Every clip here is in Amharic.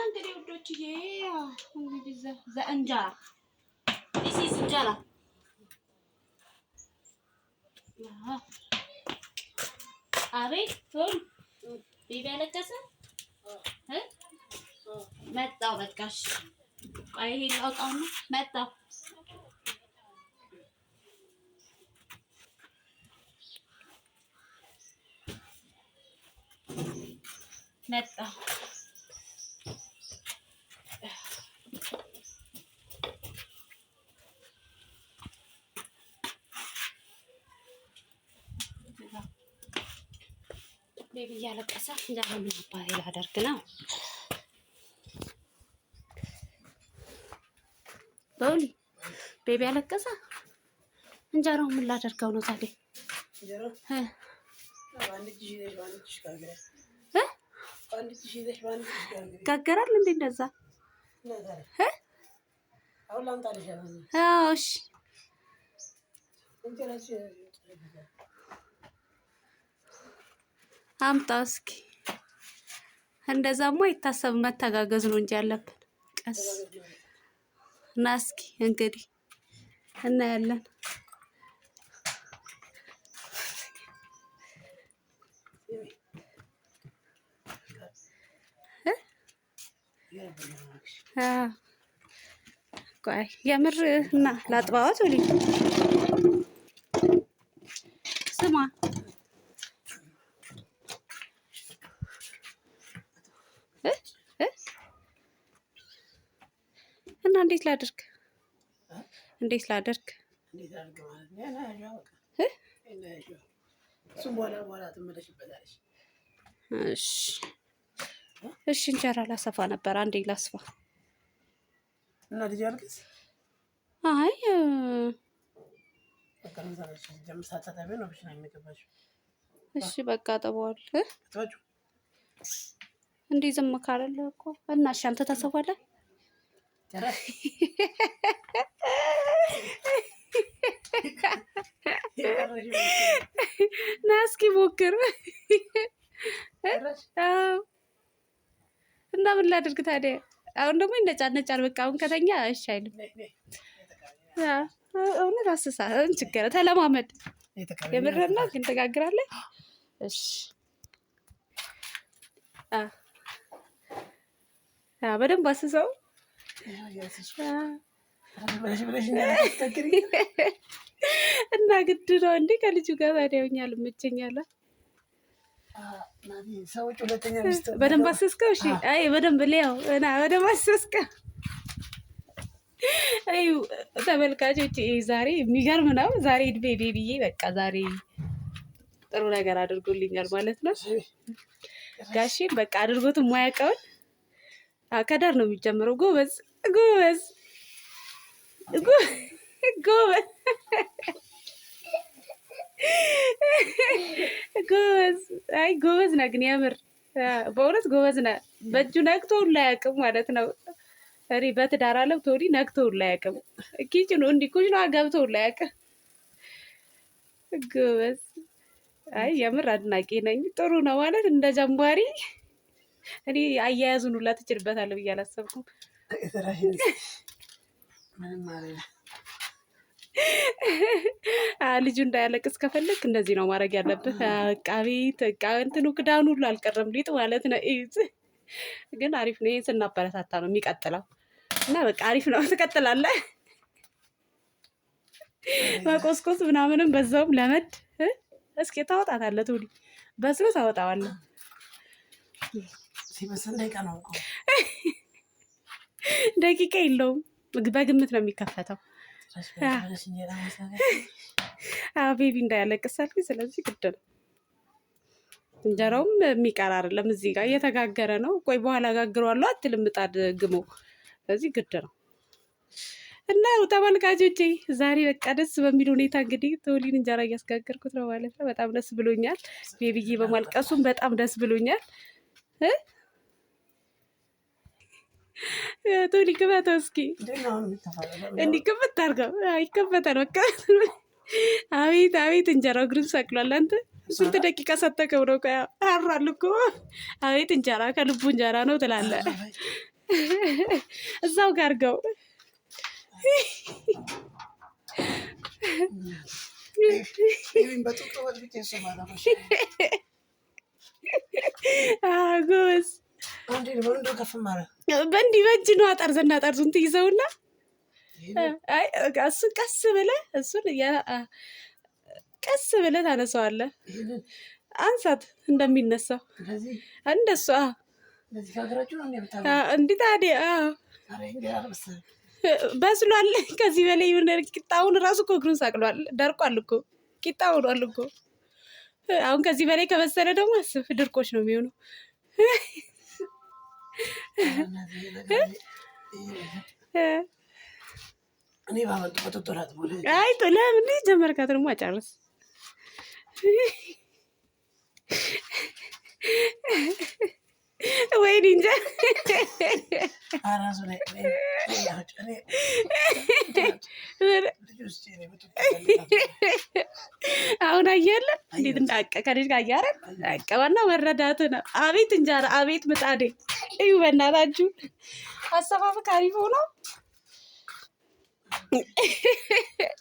እንግዲህ ውዶችዬ እንግዲህ እንጀራ ዲስ እንጀራ አቤት ቶል ቤቢ ያለቀሰ መጣው በቃሽ። ቆይ ይሄን አውጣውና መጣው መጣው ቤቢ ያለቀሰ እንጀራ ምን አባቴ ላደርግ ነው? በውሊ ቤቢ ያለቀሰ እንጀራው ምን ላደርገው ነው ታዲያ? ጋገራል እንዴ እንደዛ? እሺ አምጣው እስኪ። እንደዛማ ይታሰብ መተጋገዝ ነው እንጂ ያለብን። ቀስ እና እስኪ እንግዲህ እናያለን። ቆይ የምር እና ላጥባዋት ወሊ ስማ እና እንዴት ላድርግ? እንዴት ላድርግ? እሺ እንጀራ ላሰፋ ነበር። አንዴ ላስፋ እና ልጅ አልቅስ። አይ እሺ በቃ አጠባዋለሁ። እንዴ ዝም ካላለ እኮ እና እሺ አንተ ታሰፋለህ። ና እስኪ ሞክር። እና ምን ላድርግ ታዲያ? አሁን ደግሞ ይነጫነጫል። በቃ አሁን ከተኛ እሺ አይልም። እውነት አስሳ ችግር ተለማመድ። የምርና ግን ተጋግራለህ። እሺ በደንብ አስሰው እና ግድ ነው እንዴ ከልጁ ጋር ታዲያ ሆኛል እመቸኛለሁ። በደንብ አስስከው። እሺ አይ በደንብ ሊያው እና በደንብ አስስከው። አይ ተመልካቾች ዛሬ የሚገርም ነው። ዛሬ እድሜ ቤቢዬ በቃ ዛሬ ጥሩ ነገር አድርጎልኛል ማለት ነው። ጋሼን በቃ አድርጎት የማያውቀውን ከዳር ነው የሚጀምረው። ጎበዝ ጎበዝ ጎበዝ ጎበዝ። አይ ጎበዝ ነህ ግን የምር በእውነት ጎበዝ ነህ። በእጁ ነክቶ ሁላ አያውቅም ማለት ነው። እኔ በትዳር አለም ቶኒ ነክቶ ሁላ አያውቅም። ኪችኑ እንዲህ ኩሽና ገብቶ ሁላ አያውቅም። ጎበዝ። አይ የምር አድናቂ ነኝ። ጥሩ ነው ማለት እንደ ጀምባሪ። እኔ አያያዙን ሁላ ትችልበታለህ ብዬ አላሰብኩም። ልጁ እንዳያለቅስ ከፈለክ እንደዚህ ነው ማድረግ ያለብህ። ቤት እንትኑ ክዳኑ ሁሉ አልቀረም ሊጥ ማለት ነው። ግን አሪፍ ነው። ይሄን ስናበረታታ ነው የሚቀጥለው እና በቃ አሪፍ ነው። ትቀጥላለህ። መቆስቆስ ምናምንም በዛውም ለመድ እስኪ ታወጣታለህ። ቶኒ በስሎ ታወጣዋለህ። ደቂቃ የለውም። በግምት ነው የሚከፈተው። ቤቢ እንዳያለቅስ አልኩኝ። ስለዚህ ግድ ነው። እንጀራውም የሚቀር አይደለም። እዚህ ጋር እየተጋገረ ነው። ቆይ በኋላ ጋግረዋለሁ አትልም ምጣድ ግሞ። ስለዚህ ግድ ነው። እና ተመልካቾቼ ዛሬ በቃ ደስ በሚል ሁኔታ እንግዲህ ቶኒን እንጀራ እያስጋገርኩት ነው ማለት ነው። በጣም ደስ ብሎኛል። ቤቢዬ በማልቀሱም በጣም ደስ ብሎኛል። ቶኒ ክፈተው እስኪ። እንዲህ ክፍት አድርገው። ይከፈታል በቃ። አቤት አቤት እንጀራው እግሩን ሰቅሏል። አንተ ስንት ደቂቃ ሰተከው ነው? አራል እኮ። አቤት እንጀራ ከልቡ እንጀራ ነው ትላለህ። እዛው ጋር አድርገው። ጎበዝ በእንዲህ በእጅ ነው ጠርዝና ጠርዙን ትይዘውና እሱን ቀስ ብለህ ታነሳዋለህ። አንሳት እንደሚነሳው እንደሱ እንዲህ ታዲያ በስሏል። ከዚህ በላይ ቂጣውን እራሱ እኮ እግሩን ሰቅሏል። ደርቋል እኮ ቂጣ ሆኗል እኮ። አሁን ከዚህ በላይ ከበሰለ ደግሞ አስብ ድርቆሽ ነው የሚሆነው። አይ ለምን ጀመርካት ደግሞ አጨርስ። ወይኔ እንጃ አሁን አየለ እንዴት እንዳቀ ከልጅ ጋር አያረን አቀባና መረዳት ነው። አቤት እንጀራ አቤት ምጣዴ እዩ። በእናታችሁ አሰፋፈክ አሪፍ ሆኖ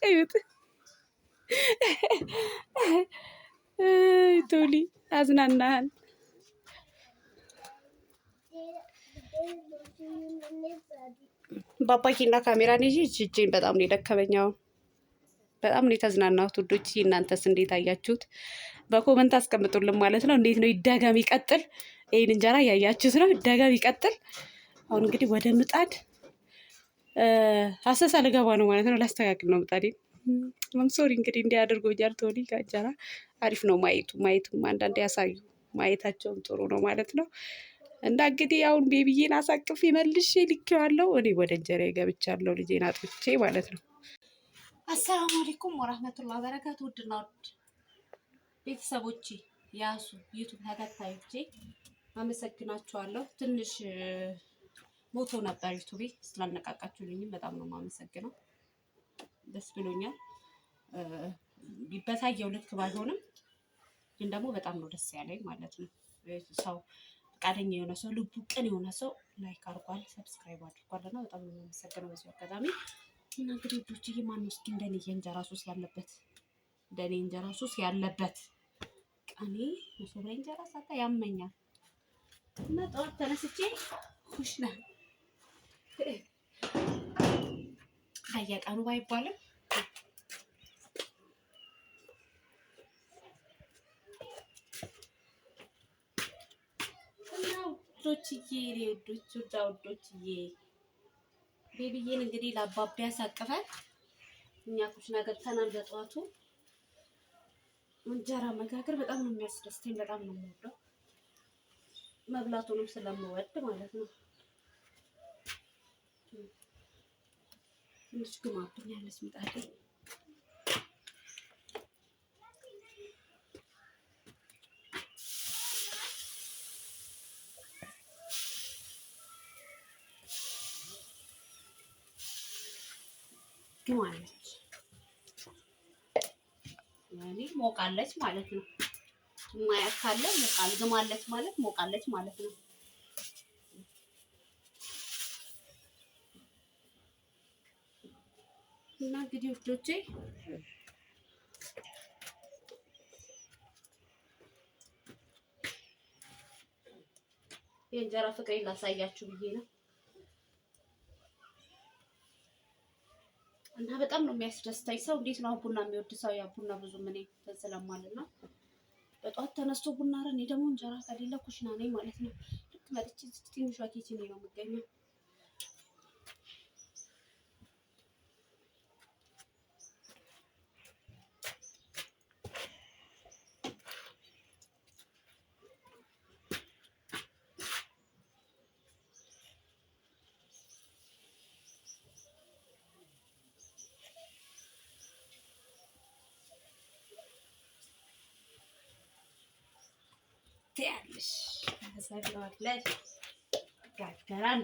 እዩት። ቶሊ አዝናናሃል። ባባኪና ካሜራን ይዤ እጅን በጣም ነው የደከመኛው። በጣም ነው የተዝናናሁት ውዶች። እናንተስ እንዴት አያችሁት? በኮመንት አስቀምጡልን ማለት ነው። እንዴት ነው ይደገም ይቀጥል? ይሄን እንጀራ ያያችሁት ነው። ይደገም ይቀጥል። አሁን እንግዲህ ወደ ምጣድ አሰሳ ልገባ ነው ማለት ነው። ላስተካክል ነው ምጣዴን። ሶሪ እንግዲህ እንዲህ አድርጎኛል። ቶሊ ከእንጀራ አሪፍ ነው ማየቱም አንዳንዴ ያሳዩ ማየታቸውም ጥሩ ነው ማለት ነው። እና እንግዲህ አሁን ቤቢዬን አሳቅፌ መልሼ ልኬዋለሁ። እኔ ወደ እንጀራ ገብቻለሁ ልጄን አጥቼ ማለት ነው። አሰላሙ አለይኩም ወራህመቱላሂ ወበረካቱ። ውድና ውድ ቤተሰቦቼ ያሱ ዩቱብ ተከታዮቼ አመሰግናችኋለሁ። ትንሽ ሞቶ ነበር ዩቱቤ። ስላነቃቃችሁልኝም በጣም ነው የማመሰግነው። ደስ ብሎኛል። በታየው ልክ ባይሆንም ግን ደግሞ በጣም ነው ደስ ያለኝ ማለት ነው። ሰው ፈቃደኛ የሆነ ሰው ልቡ ቅን የሆነ ሰው ላይክ አድርጓል፣ ሰብስክራይብ አድርጓል እና በጣም ነው የማመሰግነው በዚህ አጋጣሚ። እና እንግዲህ ውዶችዬ ማነው እስኪ እንደኔ የእንጀራ ሱስ ያለበት እንደኔ እንጀራ ሱስ ያለበት ቀኔ መሶብ ላይ እንጀራ ሳጣ ያመኛል እና ጠዋት ተነስቼ ኩሽና በየቀኑ ባይባልም እና ውዶችዬ ውዶችዬ ቤቢዬን እንግዲህ ለአባቢ ያሳቅፈን እኛ ኩሽና ገብተናል። በጠዋቱ እንጀራ መጋገር በጣም ነው የሚያስደስተኝ። በጣም ነው የምወደው መብላቱንም ስለምወድ ማለት ነው። ትንሽ ግማብኛለች ምጣዴ። ግማለች ያኔ ሞቃለች ማለት ነው። ማያት ካለ ሞቃል ግማለች ማለት ሞቃለች ማለት ነው። እና እንግዲህ ውዶቼ የእንጀራ ፍቅሬን ላሳያችሁ ብዬ ነው። እና በጣም ነው የሚያስደስተኝ። ሰው እንዴት ነው ቡና የሚወድ ሰው? ያ ቡና ብዙ ምን ስለማለት ነው። በጧት ተነስቶ ቡና ረን። እኔ ደግሞ እንጀራ ከሌለ ኩሽና ነኝ ማለት ነው። ልክ መጥቼ ትንሿ ኪችን ነው የምገኘው። ትያለሽ አሰራዋለሽ ጋገራን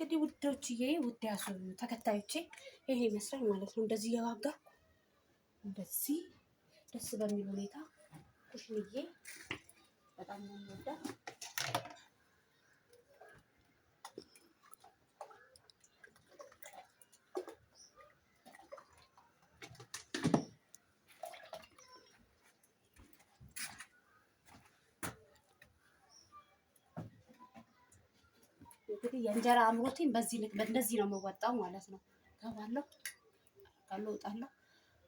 እንግዲህ ውዶችዬ፣ ውድ ያሱ ተከታዮቼ ይሄ ይመስላል ማለት ነው። እንደዚህ እየጋገርኩ እንደዚህ ደስ በሚል ሁኔታ ኩሽንዬ በጣም ነው የምወዳት። እንግዲህ የእንጀራ አምሮቴን በእንደዚህ ነው የምወጣው ማለት ነው። ገባለሁ፣ እወጣለሁ።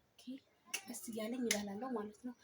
ኦኬ፣ ደስ እያለኝ እበላለሁ ማለት ነው።